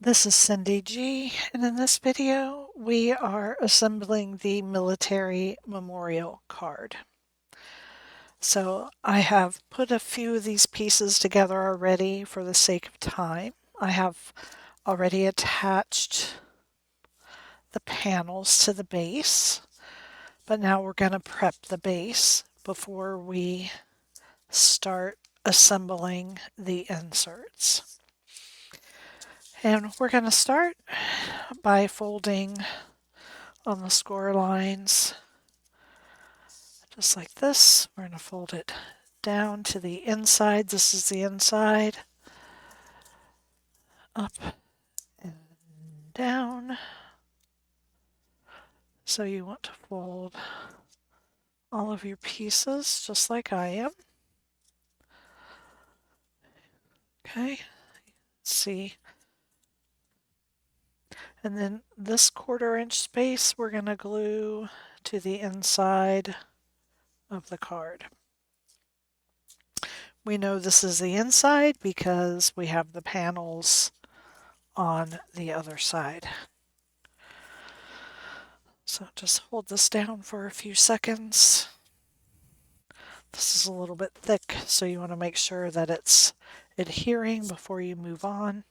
This is Cyndy G, and in this video we are assembling the military memorial card. So I have put a few of these pieces together already for the sake of time. I have already attached the panels to the base, but now we're going to prep the base before we start assembling the inserts. And we're going to start by folding on the score lines just like this. We're going to fold it down to the inside. This is the inside. Up and down. So you want to fold all of your pieces just like I am. Okay, let's see. And then this 1/4 inch space we're going to glue to the inside of the card. We know this is the inside because we have the panels on the other side. So just hold this down for a few seconds. This is a little bit thick, so you want to make sure that it's adhering before you move on.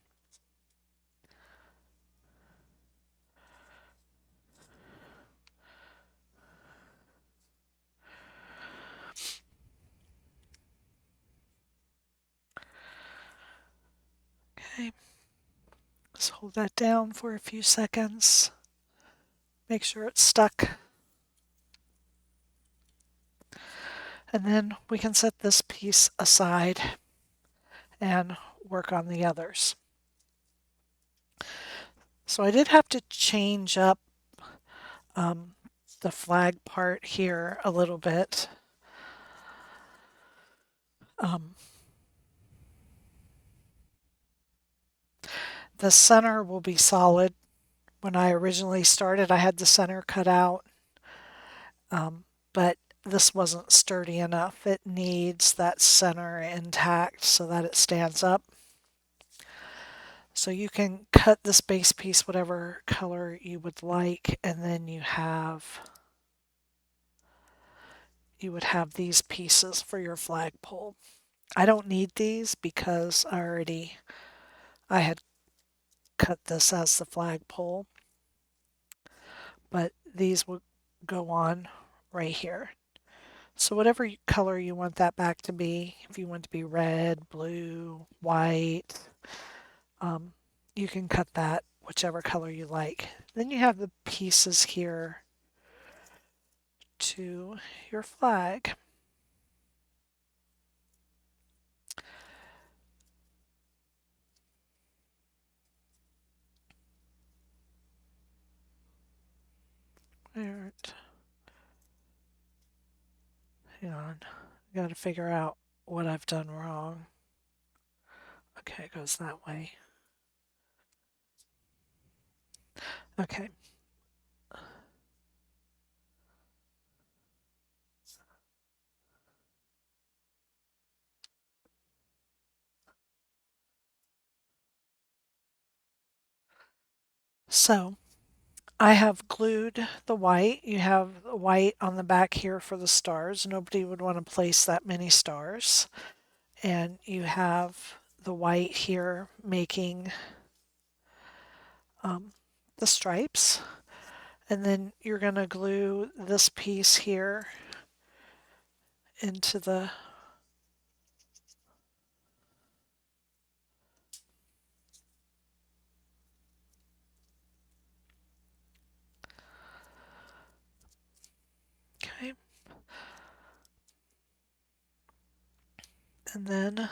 Okay, just hold that down for a few seconds. Make sure it's stuck. And then we can set this piece aside and work on the others. So I did have to change up the flag part here a little bit. The center will be solid. When I originally started, I had the center cut out, but this wasn't sturdy enough. It needs that center intact so that it stands up. So you can cut this base piece whatever color you would like, and then you would have these pieces for your flagpole. I don't need these because I had cut this as the flagpole, but these would go on right here. So whatever color you want that back to be, if you want it to be red, blue, white, you can cut that whichever color you like. Then you have the pieces here to your flag. Alright. Hang on. I gotta figure out what I've done wrong. Okay, it goes that way. Okay. So I have glued the white. You have the white on the back here for the stars. Nobody would want to place that many stars. And you have the white here making the stripes. And then you're going to glue this piece here into the okay. And then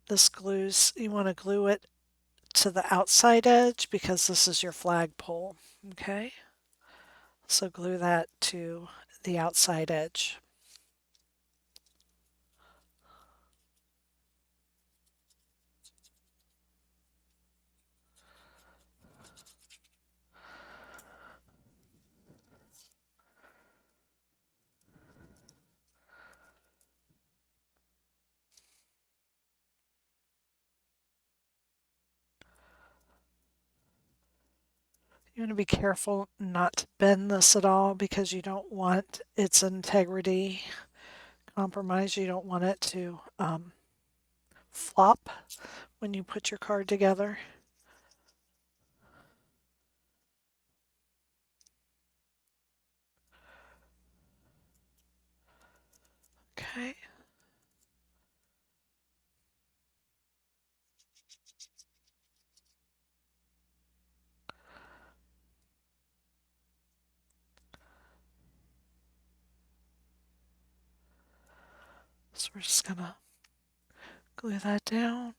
this glues, you want to glue it to the outside edge because this is your flagpole, okay? So glue that to the outside edge. You want to be careful not to bend this at all because you don't want its integrity compromised. You don't want it to flop when you put your card together. Okay. So we're just gonna glue that down.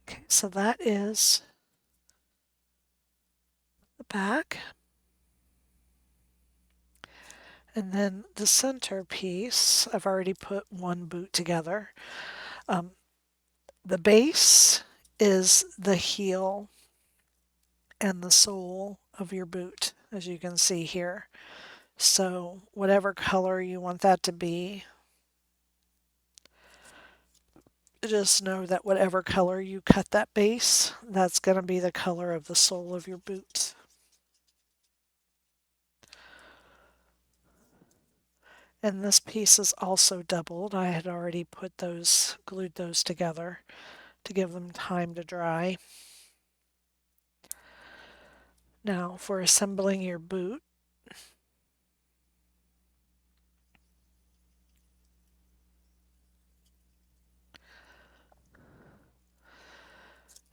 Okay, so that is the back. And then the center piece, I've already put one boot together. The base is the heel and the sole of your boot, as you can see here. So whatever color you want that to be, just know that whatever color you cut that base, that's going to be the color of the sole of your boot. And this piece is also doubled. I had already glued those together to give them time to dry. Now for assembling your boot,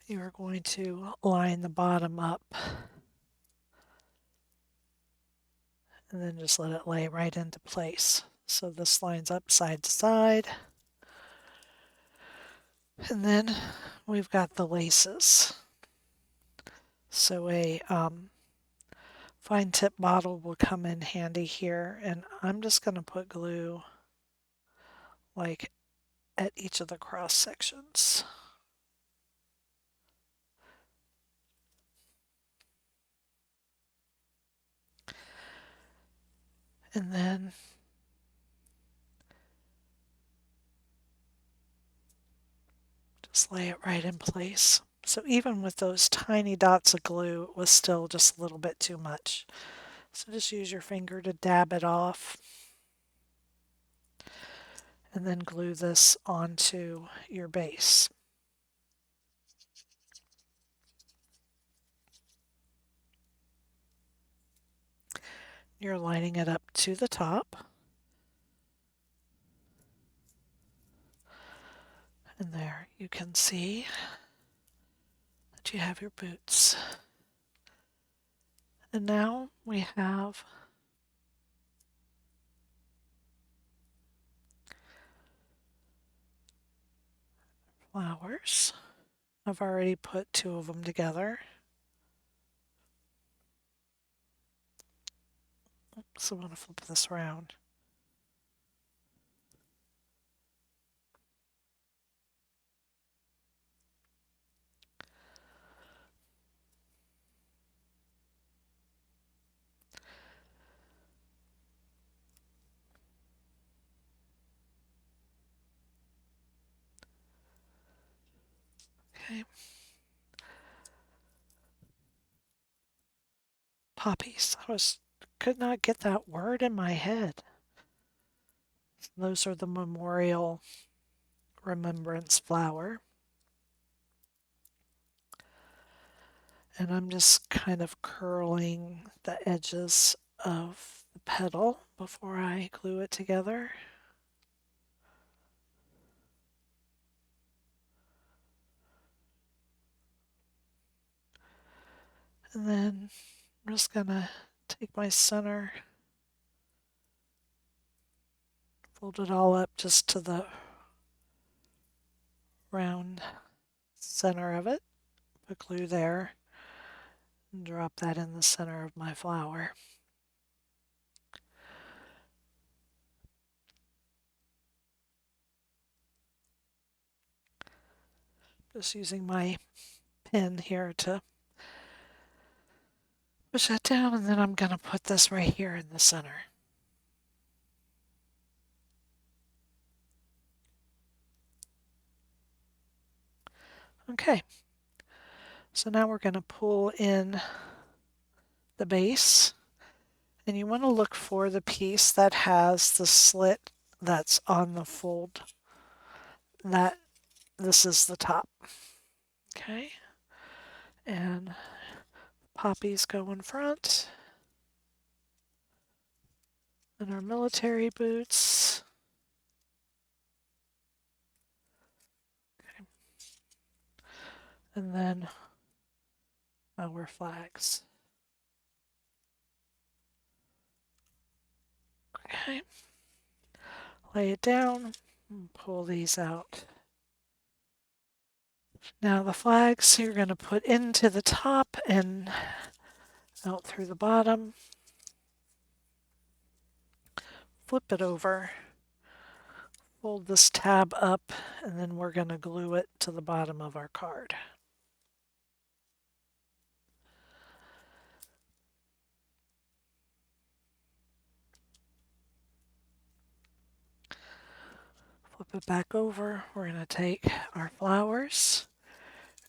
you are going to line the bottom up and then just let it lay right into place. So this lines up side to side. And then we've got the laces. So a fine tip bottle will come in handy here, and I'm just going to put glue like at each of the cross sections. And then just lay it right in place. So even with those tiny dots of glue, it was still just a little bit too much. So just use your finger to dab it off. And then glue this onto your base. You're lining it up to the top. And there you can see that you have your boots. And now we have flowers. I've already put two of them together. So I'm going to flip this around. Okay. Poppies. Could not get that word in my head. Those are the memorial remembrance flower. And I'm just kind of curling the edges of the petal before I glue it together. And then I'm just gonna take my center, fold it all up just to the round center of it, put glue there, and drop that in the center of my flower. Just using my pin here to push that down, and then I'm going to put this right here in the center. Okay, so now we're going to pull in the base, and you want to look for the piece that has the slit that's on the fold. This is the top. Okay, and poppies go in front, and our military boots. Okay. And then our flags. Okay, lay it down and pull these out. Now the flags you're going to put into the top and out through the bottom. Flip it over, fold this tab up, and then we're going to glue it to the bottom of our card. Flip it back over. We're going to take our flowers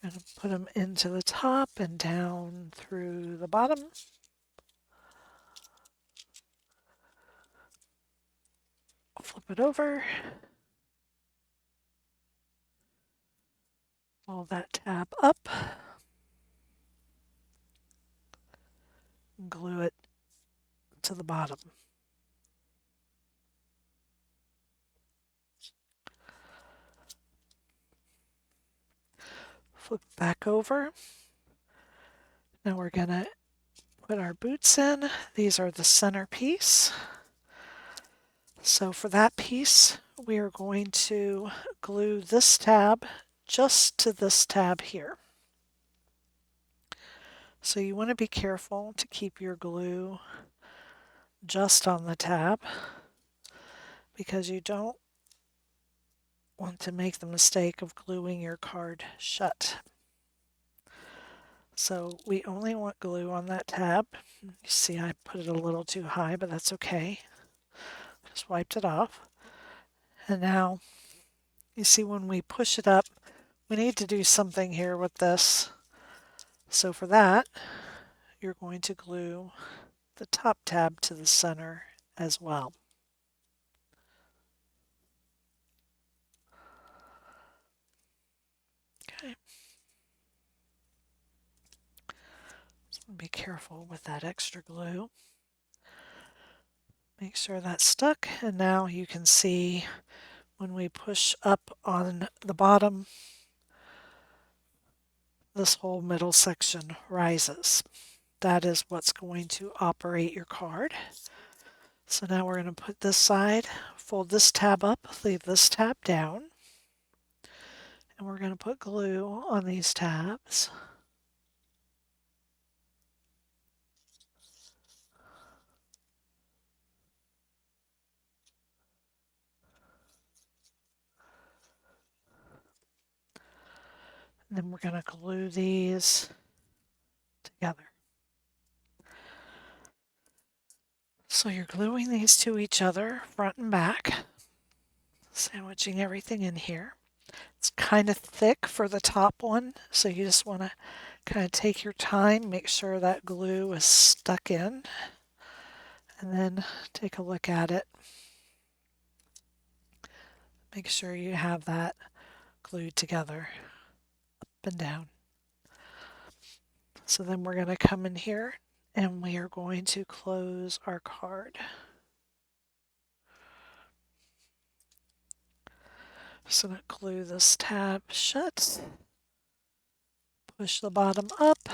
and put them into the top and down through the bottom. Flip it over. Fold that tab up. And glue it to the bottom. Flip back over. Now we're going to put our boots in. These are the centerpiece. So for that piece, we are going to glue this tab just to this tab here. So you want to be careful to keep your glue just on the tab because you don't want to make the mistake of gluing your card shut. So we only want glue on that tab. You see I put it a little too high, but that's okay. Just wiped it off. And now you see when we push it up, we need to do something here with this. So for that, you're going to glue the top tab to the center as well. Okay. So be careful with that extra glue. Make sure that's stuck, and now you can see when we push up on the bottom, this whole middle section rises. That is what's going to operate your card. So now we're going to put this side, fold this tab up, leave this tab down, and we're going to put glue on these tabs. And then we're going to glue these together. So you're gluing these to each other, front and back, sandwiching everything in here. It's kind of thick for the top one, so you just want to kind of take your time, make sure that glue is stuck in, and then take a look at it. Make sure you have that glued together, up and down. So then we're going to come in here and we are going to close our card. So I'm going to glue this tab shut, push the bottom up,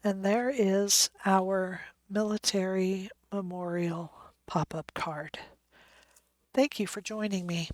and there is our military memorial pop-up card. Thank you for joining me.